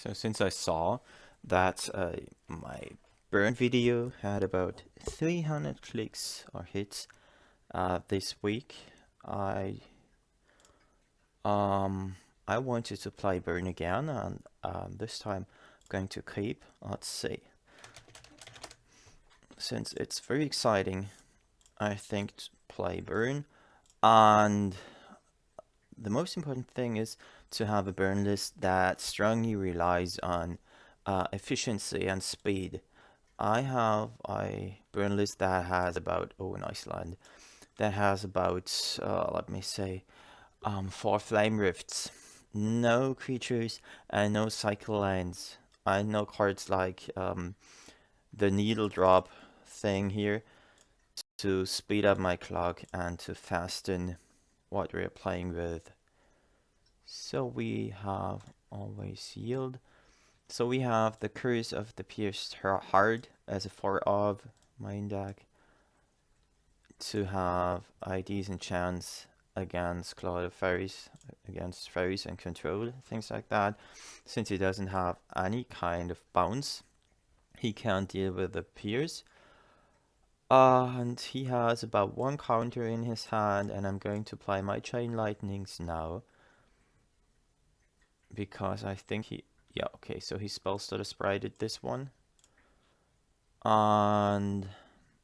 So since I saw that my burn video had about 300 clicks or hits this week, I I wanted to play burn again, and this time I'm going to keep. Let's see, since it's very exciting, I think to play burn, and the most important thing is to have a burn list that strongly relies on efficiency and speed. I have a burn list that has about, oh, in Iceland, that has about, let me say, 4 flame rifts, no creatures, and no cycle lands. I know cards like the needle drop thing here to speed up my clock and to fasten what we're playing with. So we have always yield. So we have the Curse of the Pierced Heart as a 4 of main deck to have a decent chance against Cloud of Fairies, against Fairies and Control, things like that. Since he doesn't have any kind of bounce, he can't deal with the Pierce. And he has about 1 counter in his hand, and I'm going to play my Chain Lightnings now. Because I think he... Yeah, okay, so he Spellstutter sprited this one. And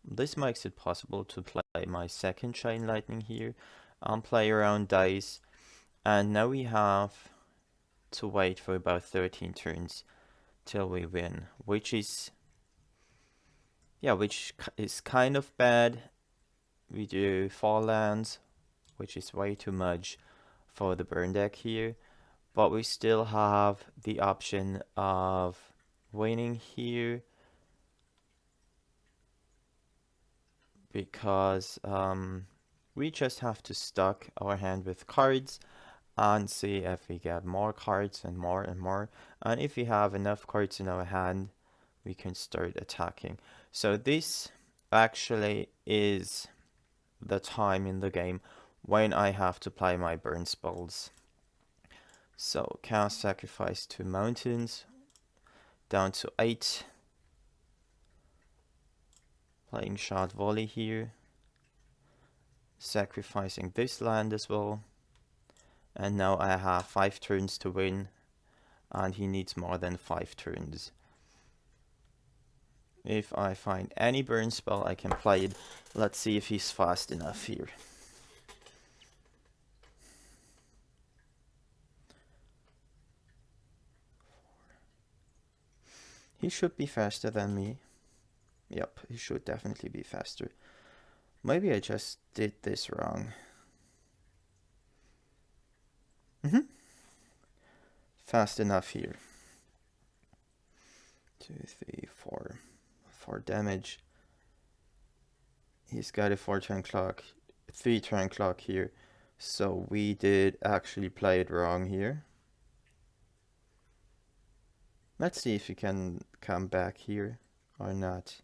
this makes it possible to play my second Chain Lightning here and play around dice. And now we have to wait for about 13 turns till we win, which is... yeah, which is kind of bad. We do 4 lands, which is way too much for the burn deck here. But we still have the option of winning here, because we just have to stock our hand with cards and see if we get more cards and more and more. And if we have enough cards in our hand, we can start attacking. So this actually is the time in the game when I have to play my burn spells. So cast Sacrifice 2 mountains, down to 8. Playing Shot Volley here. Sacrificing this land as well. And now I have 5 turns to win. And he needs more than 5 turns. If I find any burn spell, I can play it. Let's see if he's fast enough here. He should be faster than me. Yep, he should definitely be faster. Maybe I just did this wrong. Fast enough here. 2, 3, 4. 4 damage. He's got a 4 turn clock, 3 turn clock here. So we did actually play it wrong here. Let's see if we can come back here or not.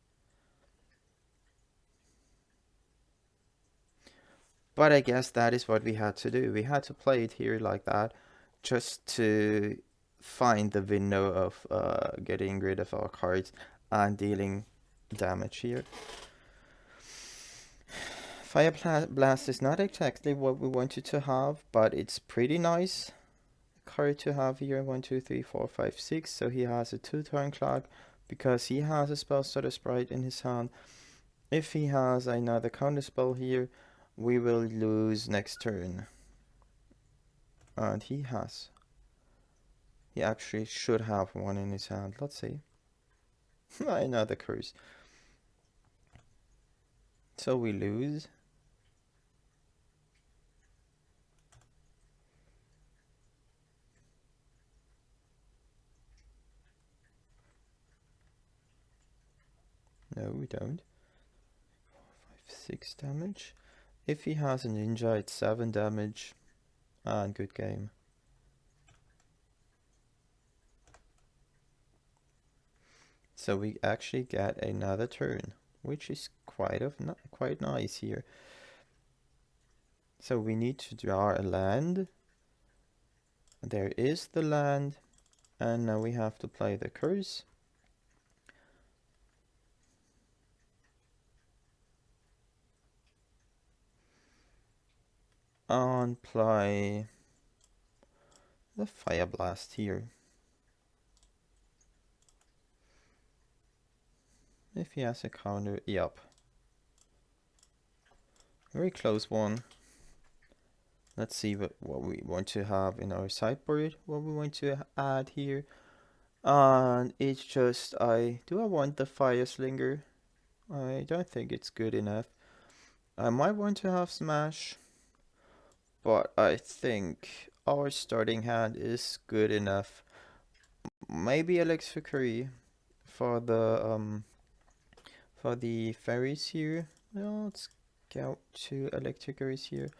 But I guess that is what we had to do. We had to play it here like that, just to find the window of getting rid of our cards and dealing damage here. Fire Blast is not exactly what we wanted to have, but it's pretty nice card to have here. 1, 2, 3, 4, 5, 6. So he has a 2 turn clock because he has a Spellstutter Sprite in his hand. If he has another counter spell here, we will lose next turn. And he actually should have one in his hand. Let's see. Another curse. So we lose. No, we don't. 4, 5, 6 damage. If he has a ninja, it's 7 damage. And good game. So we actually get another turn, which is quite nice here. So we need to draw a land. There is the land. And now we have to play the curse. And play the Fire Blast here. If he has a counter, yep. Very close one. Let's see what we want to have in our sideboard, what we want to add here. And it's just, I want the Fire Slinger? I don't think it's good enough. I might want to have Smash, but I think our starting hand is good enough. Maybe Electricity for the fairies here. Well, let's go to Electricaries here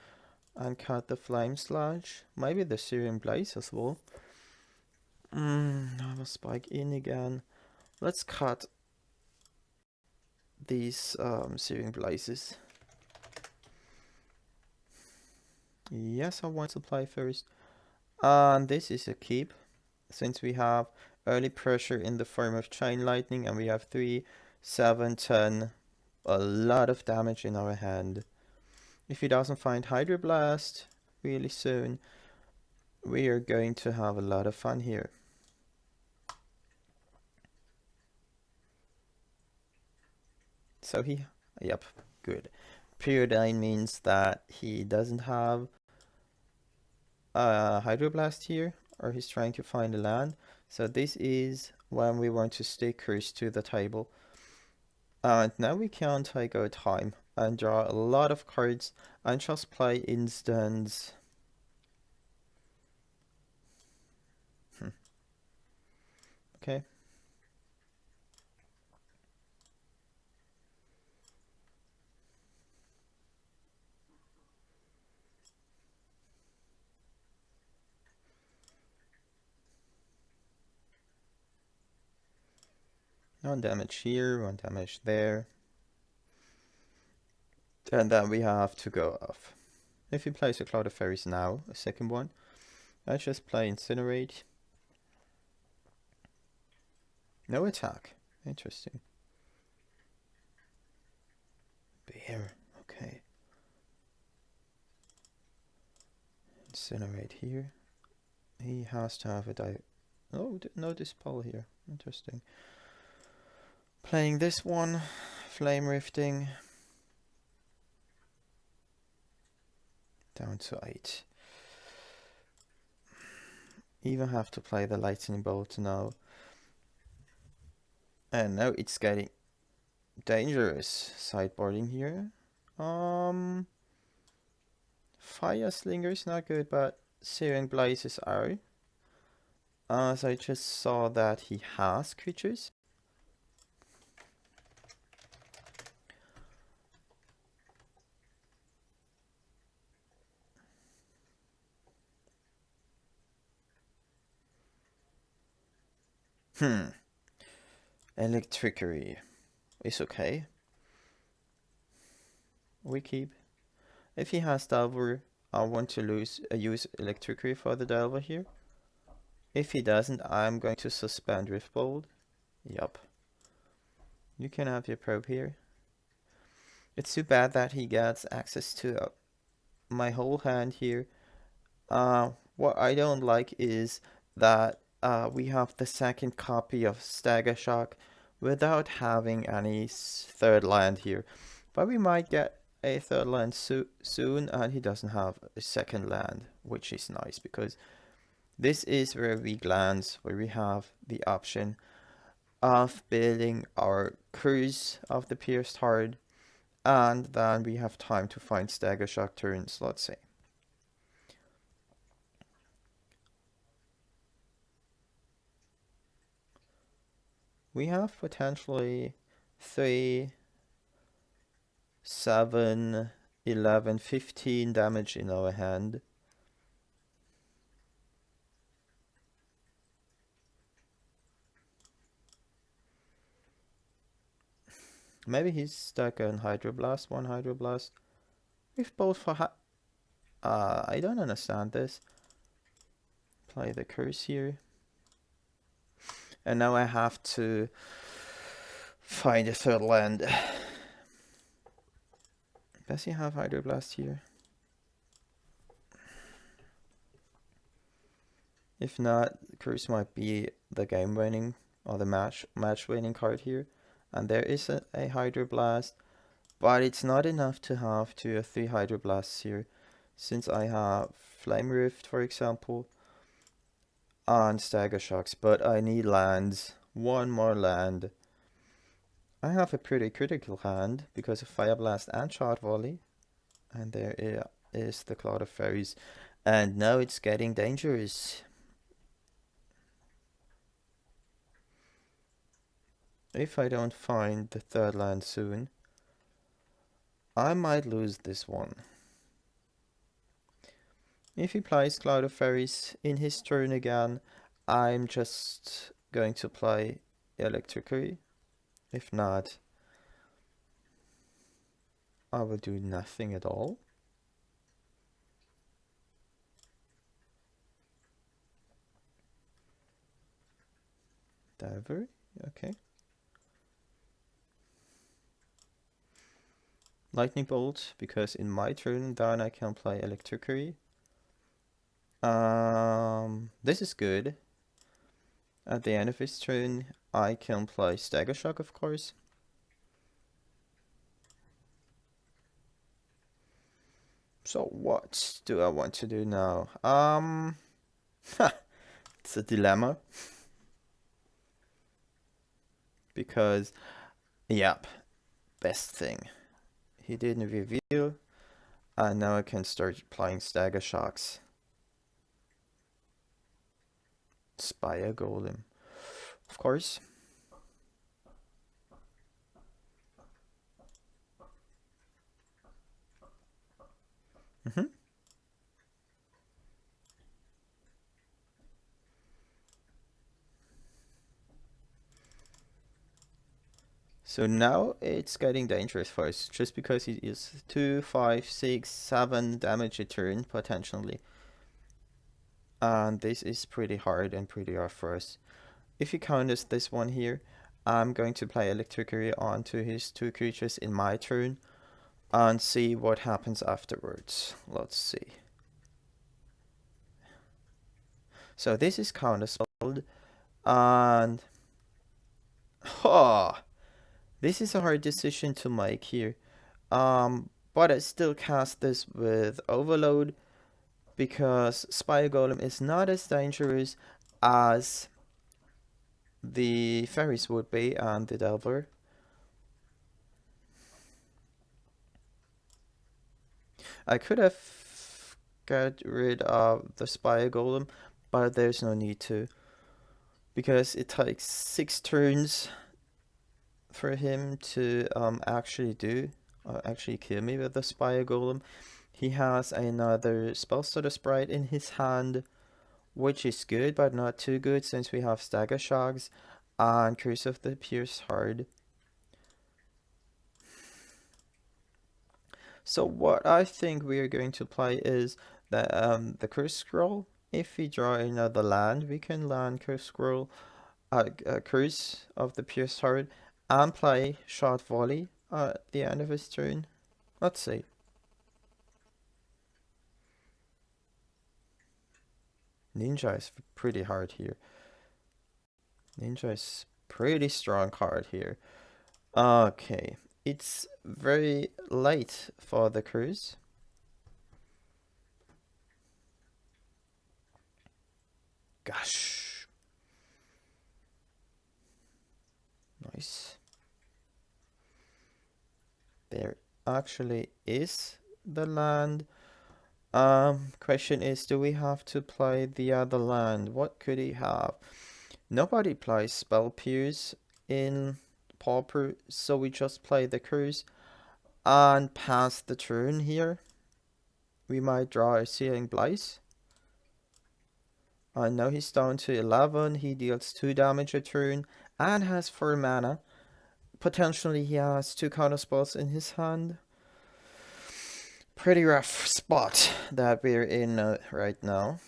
and cut the Flame Slash. Maybe the Searing Blaze as well. I will spike in again. Let's cut these Searing Blazes. Yes, I want to play first. And this is a keep, since we have early pressure in the form of Chain Lightning, and we have 3, 7, 10, a lot of damage in our hand. If he doesn't find Hydroblast really soon, we are going to have a lot of fun here. So yep, good. Periodine means that he doesn't have a Hydroblast here, or he's trying to find a land. So this is when we want to stay cursed to the table. And now we can take our time and draw a lot of cards and just play instants. Okay. One damage here, one damage there. And then we have to go off. If he plays a Cloud of Fairies now, a second one, I just play Incinerate. No attack. Interesting. Bear. Okay. Incinerate here. He has to have a Oh, no Dispel here. Interesting. Playing this one. Flame Rifting. Down to 8. Even have to play the Lightning Bolt now. And now it's getting dangerous sideboarding here. Fire Slinger is not good, but Searing Blazes are. So I just saw that he has creatures. Electricity is okay. We keep. If he has Delver, I want to use Electricity for the Delver here. If he doesn't, I'm going to suspend Riftbolt. Yup. You can have your probe here. It's too bad that he gets access to my whole hand here. What I don't like is that we have the second copy of Stagger Shock without having any third land here. But we might get a third land soon, and he doesn't have a second land, which is nice, because this is where we glance, where we have the option of building our Curse of the Pierced Heart, and then we have time to find Stagger Shock turns, let's say. We have potentially 3, 7, 11, 15 damage in our hand. Maybe he's stuck on Hydroblast, one Hydroblast. We've both for I don't understand this. Play the curse here. And now I have to find a third land. Does he have Hydroblast here? If not, Curse might be the game winning or the match winning card here. And there is a Hydroblast, but it's not enough to have 2 or 3 Hydroblasts here, since I have Flame Rift, for example, and Stagger Shocks, but I need lands. One more land. I have a pretty critical hand because of Fire Blast and Shot Volley. And there is the Cloud of Fairies. And now it's getting dangerous. If I don't find the third land soon, I might lose this one. If he plays Cloud of Fairies in his turn again, I'm just going to play Electricity. If not, I will do nothing at all. Delver, okay. Lightning Bolt, because in my turn then I can play Electricity. This is good. At the end of his turn, I can play Stagger Shock, of course. So what do I want to do now? It's a dilemma. Because, yep, best thing. He didn't reveal, and now I can start playing Stagger Shocks. Spire Golem, of course. So now it's getting dangerous for us, just because he is 2, 5, 6, 7 damage a turn, potentially. And this is pretty hard and pretty rough for us. If he counters this one here, I'm going to play Electricity onto his 2 creatures in my turn, and see what happens afterwards. Let's see. So this is counterspelled, and this is a hard decision to make here. But I still cast this with Overload, because Spire Golem is not as dangerous as the Fairies would be and the Delver. I could have got rid of the Spire Golem, but there's no need to, because it takes 6 turns for him to actually kill me with the Spire Golem. He has another Spellstutter Sprite in his hand, which is good, but not too good, since we have Stagger Shocks and Curse of the Pierced Heart. So what I think we are going to play is the Curse Scroll. If we draw another land, we can land Curse Scroll, Curse of the Pierced Heart, and play Shot Volley at the end of his turn. Let's see. Ninja is pretty hard here. Ninja is pretty strong card here. Okay, it's very late for the Curse. Gosh. Nice. There actually is the land. Question is, do we have to play the other land? What could he have? Nobody plays Spell Pierce in Pauper, so we just play the Curse and pass the turn here. We might draw a Searing Blaze. And now he's down to 11. He deals 2 damage a turn and has 4 mana. Potentially he has 2 counterspells in his hand. Pretty rough spot that we're in right now.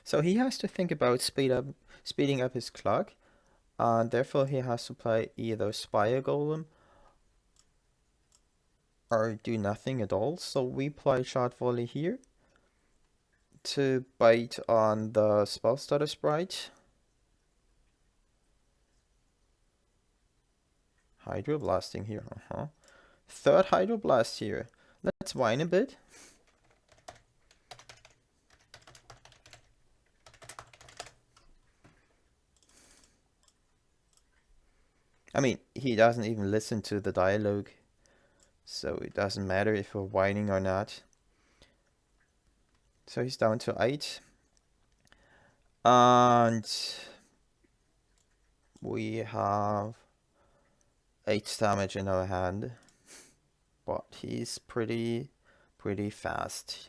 So he has to think about speeding up his clock, and therefore he has to play either Spire Golem or do nothing at all. So we play Shot Volley here to bait on the Spell Stutter Sprite. Hydroblasting here, Third Hydroblast here. Let's whine a bit. I mean, he doesn't even listen to the dialogue, so it doesn't matter if we're whining or not. So he's down to 8. And we have 8 damage in our hand. But he's pretty fast.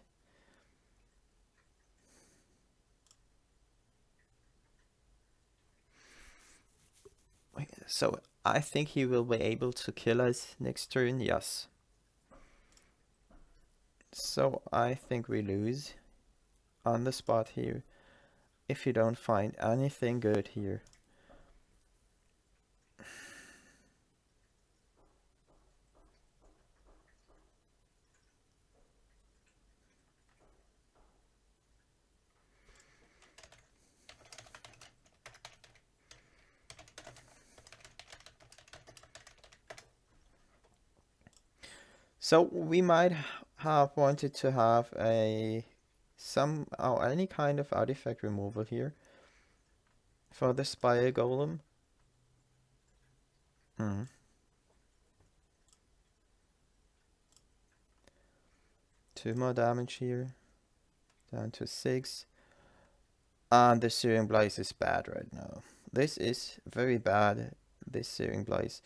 So I think he will be able to kill us next turn, yes. So I think we lose on the spot here if you don't find anything good here. So we might have wanted to have any kind of artifact removal here for the Spire Golem. 2 more damage here, down to 6. And the Searing Blaze is bad right now. This is very bad, this Searing Blaze.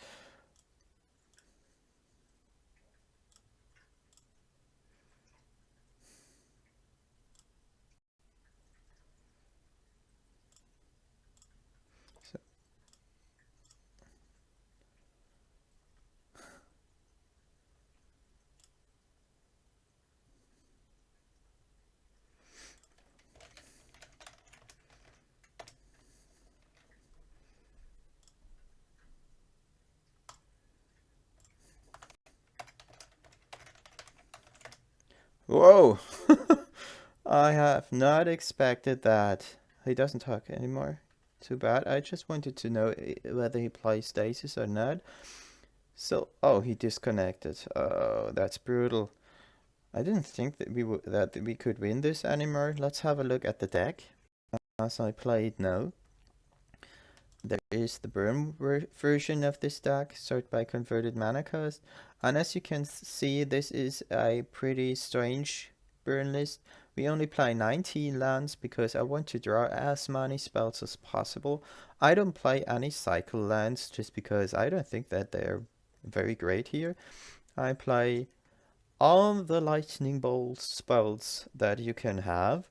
Whoa! I have not expected that. He doesn't talk anymore. Too bad. I just wanted to know whether he plays Stasis or not. So, oh, he disconnected. Oh, that's brutal. I didn't think that we could win this anymore. Let's have a look at the deck as I play it now. There is the burn version of this deck, sorted by converted mana cost. And as you can see, this is a pretty strange burn list. We only play 19 lands because I want to draw as many spells as possible. I don't play any cycle lands just because I don't think that they're very great here. I play all the lightning bolt spells that you can have,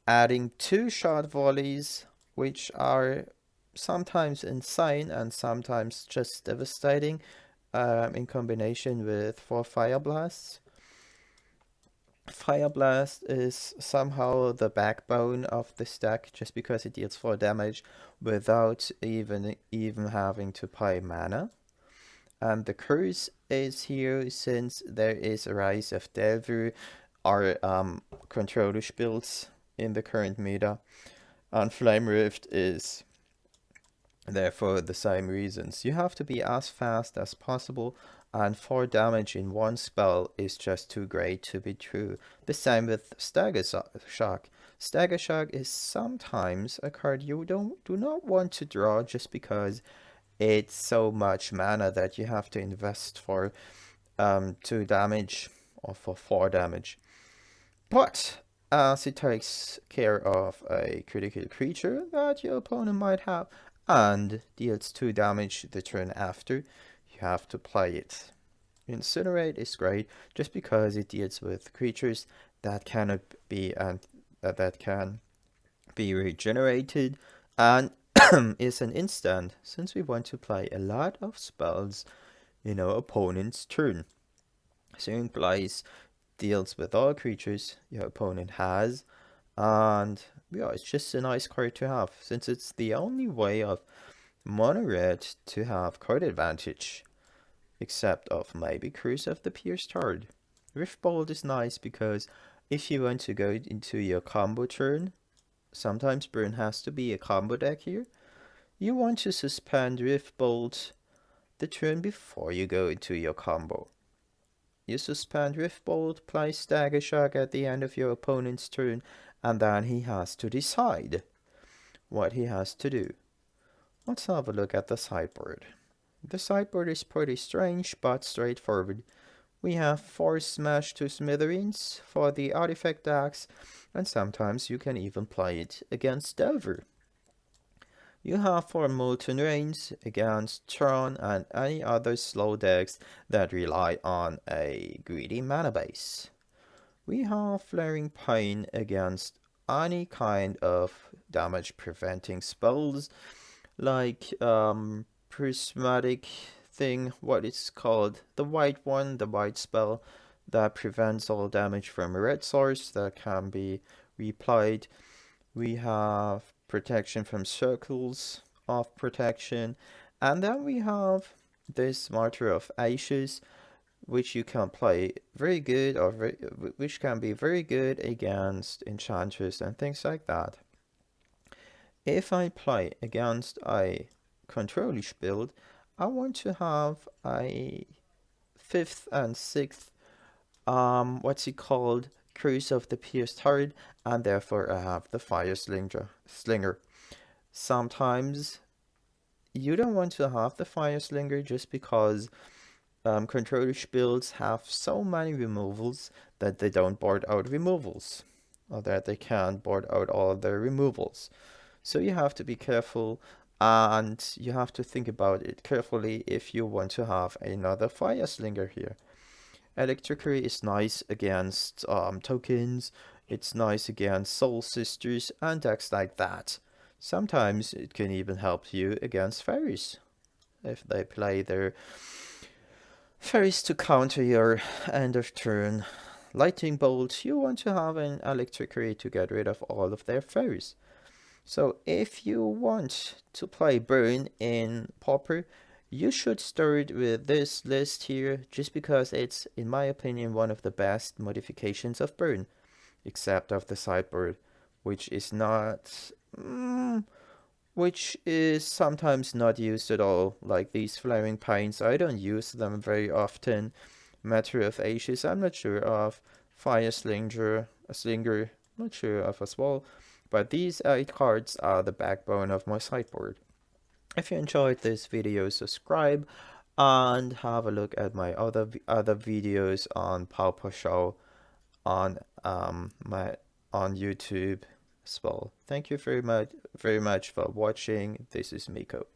adding 2 shot volleys, which are sometimes insane and sometimes just devastating, in combination with 4 Fire Blasts. Fire Blast is somehow the backbone of this deck just because it deals 4 damage without even having to pay mana. And the curse is here since there is a rise of Delver or controller builds in the current meta. And Flame Rift is there for the same reasons. You have to be as fast as possible, and 4 damage in one spell is just too great to be true. The same with Stagger Shock. Stagger Shock is sometimes a card you do not want to draw just because it's so much mana that you have to invest for 2 damage or for 4 damage. But as it takes care of a critical creature that your opponent might have and deals 2 damage the turn after, you have to play it. Incinerate is great just because it deals with creatures that cannot be that can be regenerated and is an instant, since we want to play a lot of spells in our opponent's turn. Searing Blaze deals with all creatures your opponent has, and Yeah, it's just a nice card to have, since it's the only way of mono red to have card advantage, except of maybe Curse of the Pierced Heart. Riftbolt is nice because if you want to go into your combo turn, sometimes Burn has to be a combo deck here. You want to suspend Riftbolt the turn before you go into your combo. You suspend Riftbolt, play Stagger Shock at the end of your opponent's turn, and then he has to decide what he has to do. Let's have a look at the sideboard. The sideboard is pretty strange but straightforward. We have Force Smash to Smithereens for the artifact decks, and sometimes you can even play it against Delver. You have for Molten Rains against Tron and any other slow decks that rely on a greedy mana base. We have Flaring Pain against any kind of damage preventing spells like prismatic thing, what it's called, the white one, the white spell that prevents all damage from a red source that can be replied. We have protection from circles of protection, and then we have this Martyr of Ashes, which you can play very good, or which can be very good against Enchantress and things like that. If I play against a controlish build, I want to have a 5th and 6th, what's it called, Curse of the Pierced Heart, and therefore I have the Fire Slinger. Sometimes you don't want to have the Fire Slinger just because controlish builds have so many removals that they don't board out removals, or that they can't board out all of their removals. So you have to be careful, and you have to think about it carefully if you want to have another Fire Slinger here. Electricity is nice against tokens, it's nice against Soul Sisters and decks like that. Sometimes it can even help you against fairies, if they play their fairies to counter your end of turn lightning bolt. You want to have an Electricity to get rid of all of their fairies. So if you want to play Burn in Pauper, you should start with this list here, just because it's, in my opinion, one of the best modifications of Burn, except of the sideboard, which is not, which is sometimes not used at all. Like these Flaring Pines, I don't use them very often. Matter of Ashes, I'm not sure of. Fire Slinger, not sure of as well. But these 8 cards are the backbone of my sideboard. If you enjoyed this video, subscribe and have a look at my other videos on Pauper Show on on YouTube as well. Thank you very much for watching. This is Miko.